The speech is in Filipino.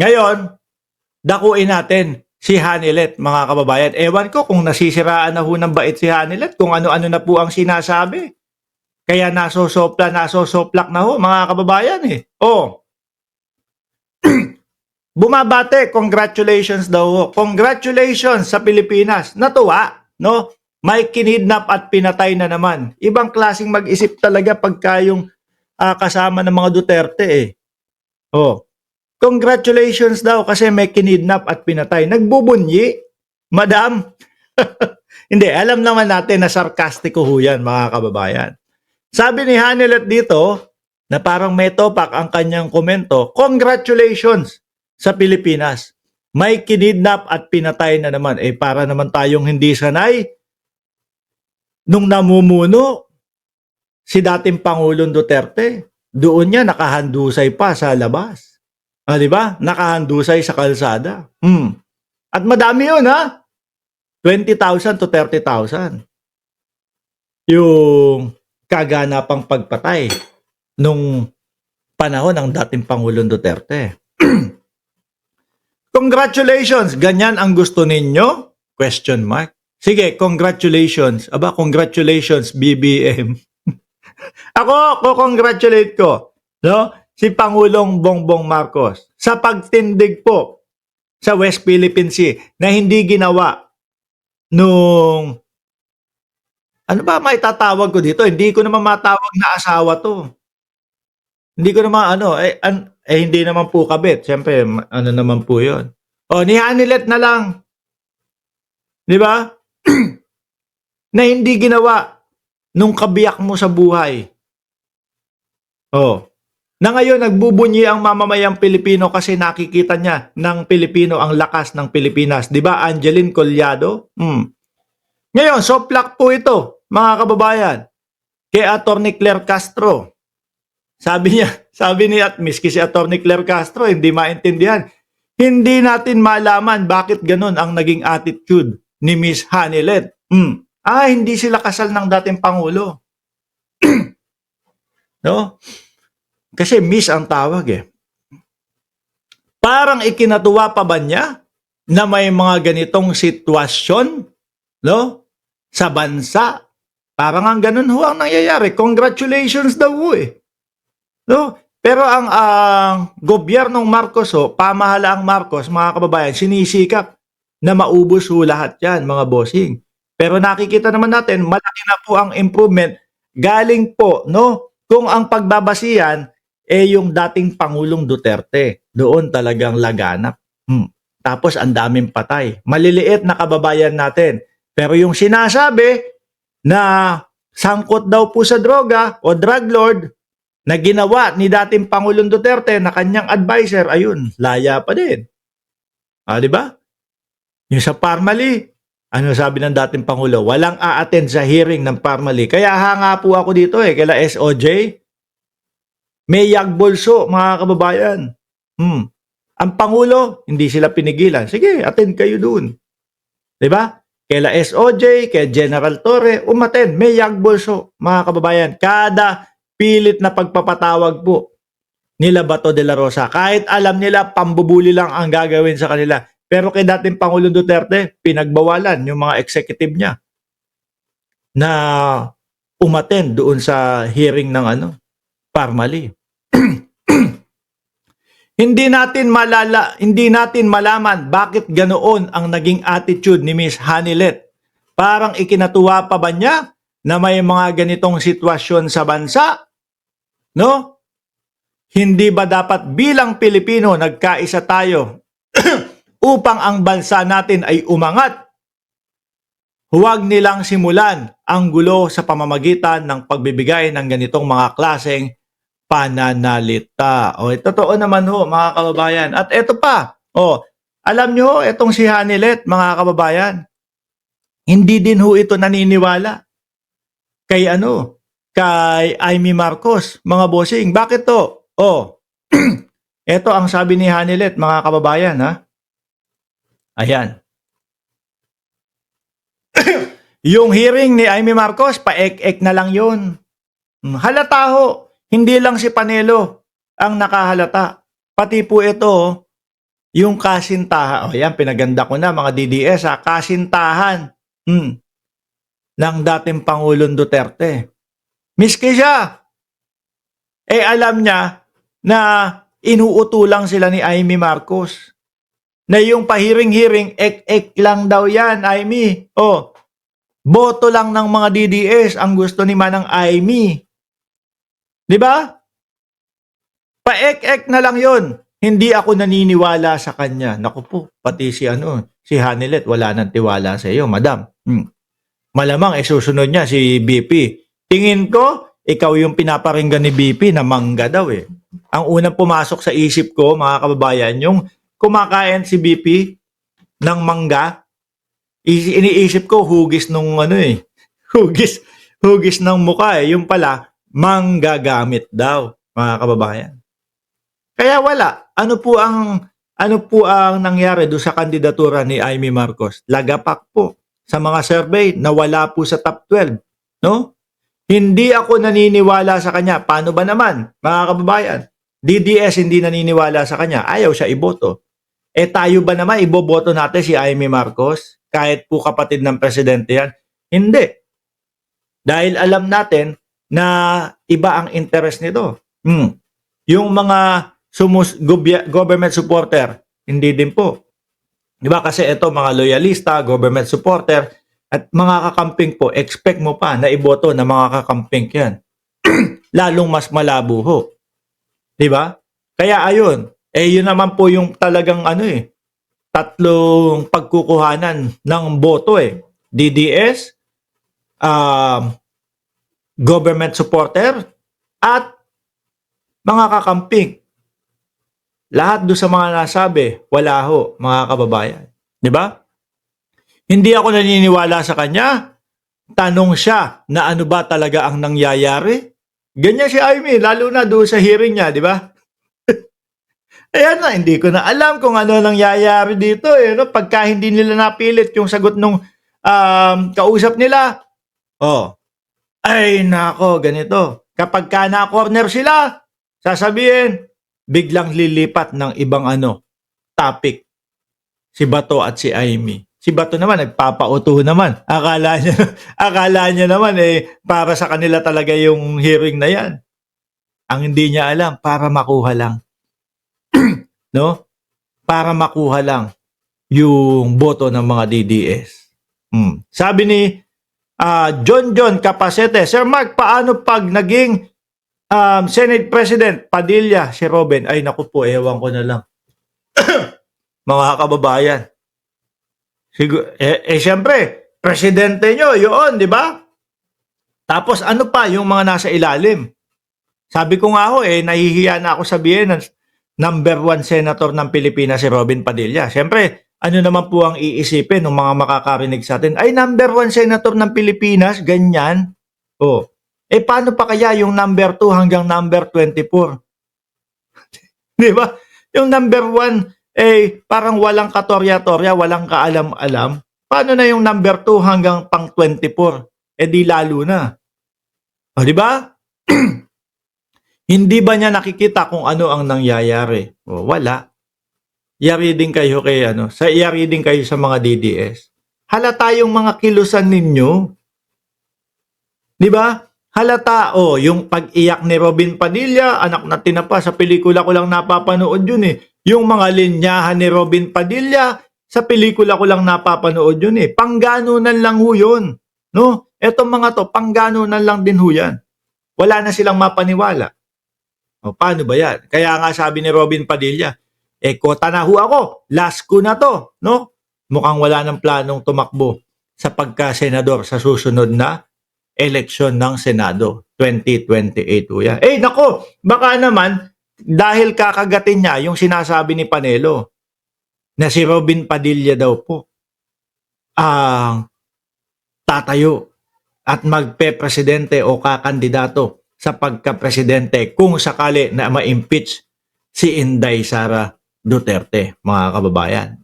Ngayon, dakuin natin si Hanilet, mga kababayan. Ewan ko kung nasisiraan na ho ng bait si Hanilet, kung ano-ano na po ang sinasabi. Kaya nasosoplak na ho, mga kababayan eh. Oh, bumabate, congratulations daw ho. Congratulations sa Pilipinas. Natuwa, no? May kinidnap at pinatay na naman. Ibang klaseng mag-isip talaga pagka yung kasama ng mga Duterte eh. Oh, congratulations daw kasi may kinidnap at pinatay. Nagbubunyi, madam. Hindi, alam naman natin na sarkastiko ho yan, mga kababayan. Sabi ni Hanilet dito, na parang may topak ang kanyang komento, congratulations sa Pilipinas. May kinidnap at pinatay na naman. Eh para naman tayong hindi sanay nung namumuno si dating Pangulong Duterte. Doon niya nakahandusay pa sa labas. Di ba? Nakahandusay sa kalsada. At madami yun, ha? 20,000 to 30,000. Yung kaganapang pagpatay nung panahon ng dating Pangulong Duterte. Congratulations! Ganyan ang gusto ninyo? Question mark. Sige, congratulations. Aba, congratulations, BBM. Ako, congratulate ko. No? Si Pangulong Bongbong Marcos sa pagtindig po sa West Philippine Sea na hindi ginawa nung ano ba may tatawag ko dito? Hindi ko naman matawag na asawa to. Hindi ko naman hindi naman po kabit. Siyempre, ano naman po yun. O, ni Hanilet na lang. Di ba? Na hindi ginawa nung kabiyak mo sa buhay. O, na ngayon nagbubunyi ang mamamayang Pilipino kasi nakikita niya ng Pilipino ang lakas ng Pilipinas. Di ba, Angeline Collado? Ngayon, soplak po ito, mga kababayan, kay Atty. Claire Castro. Sabi ni miski si Atty. Claire Castro, hindi maintindihan. Hindi natin malaman bakit ganun ang naging attitude ni Miss Hanilet. Hindi sila kasal ng dating Pangulo. No? Kasi Miss ang tawag eh. Parang ikinatuwa pa ba niya na may mga ganitong sitwasyon, no? Sa bansa. Parang ang ganun ho ang nangyayari. Congratulations daw ho eh. No? Pero ang gobyernong Marcos ho, pamahalaang Marcos, mga kababayan, sinisikap na maubos ho lahat yan, mga bossing. Pero nakikita naman natin, malaki na po ang improvement galing po, no? Kung ang pagbabasihan yung dating Pangulong Duterte. Doon talagang laganap. Tapos ang daming patay. Maliliit na kababayan natin. Pero yung sinasabi na sangkot daw po sa droga o drug lord na ginawa ni dating Pangulong Duterte na kanyang advisor, ayun, laya pa din. Di ba? Yung sa Parmali, ano sabi ng dating Pangulo? Walang a-attend sa hearing ng Parmali. Kaya hanga po ako dito kaila SOJ. May yagbolso, mga kababayan. Ang Pangulo, hindi sila pinigilan. Sige, attend kayo dun. Diba? Kaila SOJ, kay General Torre, umattend. May yagbolso, mga kababayan. Kada pilit na pagpapatawag po nila Bato de la Rosa. Kahit alam nila, pambubuli lang ang gagawin sa kanila. Pero kay dating Pangulong Duterte, pinagbawalan yung mga executive niya na umattend doon sa hearing ng Parmali. Hindi natin malaman bakit ganoon ang naging attitude ni Miss Hanilet. Parang ikinatuwa pa ba niya na may mga ganitong sitwasyon sa bansa? No? Hindi ba dapat bilang Pilipino nagkaisa tayo upang ang bansa natin ay umangat? Huwag nilang simulan ang gulo sa pamamagitan ng pagbibigay ng ganitong mga klaseng pananalita. Totoo naman ho, mga kababayan. At eto pa, alam nyo, etong si Hanilet, mga kababayan, hindi din ho ito naniniwala kay kay Amy Marcos, mga bossing. Bakit to? Eto ang sabi ni Hanilet, mga kababayan, ha? Ayan. Yung hearing ni Amy Marcos, paek-ek na lang yun. Halata ho. Hindi lang si Panelo ang nakahalata. Pati po ito, yung kasintahan, o yan, pinaganda ko na mga DDS, kasintahan ng dating Pangulong Duterte. Miski siya, alam niya na inuuto lang sila ni Amy Marcos. Na yung pahiring-hiring, ek-ek lang daw yan, Amy. Boto lang ng mga DDS ang gusto ni Manang Amy. Di ba? Pa-ek-ek na lang yon. Hindi ako naniniwala sa kanya. Naku po, pati si Hanilet, wala nang tiwala sa iyo, madam. Malamang susunod niya si BP. Tingin ko, ikaw yung pinaparinggan ni BP na mangga daw eh. Ang unang pumasok sa isip ko, mga kababayan, yung kumakain si BP ng mangga, iniisip ko hugis nung hugis ng mukha eh. Yung pala, manggagamit daw, mga kababayan. Kaya wala. Ano po ang nangyari do sa kandidatura ni Amy Marcos? Lagapak po sa mga survey na wala po sa top 12, no? Hindi ako naniniwala sa kanya. Paano ba naman, mga kababayan? DDS hindi naniniwala sa kanya. Ayaw siya iboto. Tayo ba naman iboboto natin si Amy Marcos? Kahit po kapatid ng presidente yan? Hindi. Dahil alam natin na iba ang interest nito. Yung mga government supporter, hindi din po. Di ba? Kasi ito, mga loyalista, government supporter, at mga kakamping po, expect mo pa na iboto na mga kakamping yan. Lalong mas malabo ho. Di ba? Kaya ayun, yun naman po yung talagang tatlong pagkukuhanan ng boto eh. DDS, government supporter, at mga kakamping. Lahat do sa mga nasabi, wala ho, mga kababayan. Di ba? Hindi ako naniniwala sa kanya. Tanong siya na ano ba talaga ang nangyayari. Ganyan si Amy, lalo na doon sa hearing niya, di ba? Ayan na, hindi ko na alam kung ano nangyayari dito. No? Pagka hindi nila napilit yung sagot nung kausap nila, ay nako, ganito. Kapag ka na-corner sila, sasabihin, biglang lilipat ng ibang topic. Si Bato at si Amy. Si Bato naman, nagpapauto naman. Akala niya naman, para sa kanila talaga yung hearing na yan. Ang hindi niya alam, para makuha lang. No? Para makuha lang yung boto ng mga DDS. Sabi ni John Capacete, Sir Mark, paano pag naging Senate President Padilla si Robin? Ay naku po, ewan ko na lang. Mga kababayan. Siyempre, presidente nyo, yun, di ba? Tapos ano pa yung mga nasa ilalim? Sabi ko nga nahihiya na ako sabihin ng number 1 senator ng Pilipinas si Robin Padilla. Siyempre, ano naman po ang iisipin ng mga makakarinig sa atin? Ay, number 1 senator ng Pilipinas, ganyan. Paano pa kaya yung number 2 hanggang number 24? Di ba? Yung number 1, parang walang katorya-torya, walang kaalam-alam. Paano na yung number 2 hanggang pang 24? Di lalo na. Di ba? Hindi ba niya nakikita kung ano ang nangyayari? Wala. Yari din kayo yari din kayo sa mga DDS. Halata yung mga kilusan ninyo. Di ba? Halata, yung pag-iyak ni Robin Padilla, anak na tinapa, sa pelikula ko lang napapanood yun eh. Yung mga linyahan ni Robin Padilla, sa pelikula ko lang napapanood yun eh. Pangganunan lang ho yun. No? Etong mga to, pangganunan lang din ho yan. Wala na silang mapaniwala. Paano ba yan? Kaya nga sabi ni Robin Padilla, kota na ho ako, last ko na to. No? Mukhang wala ng planong tumakbo sa pagka-senador sa susunod na eleksyon ng Senado 2028 ho yan. Nako, baka naman dahil kakagatin niya yung sinasabi ni Panelo na si Robin Padilla daw po ang tatayo at magpe-presidente o kakandidato sa pagka-presidente kung sakali na ma-impeach si Inday Sara Duterte, mga kababayan.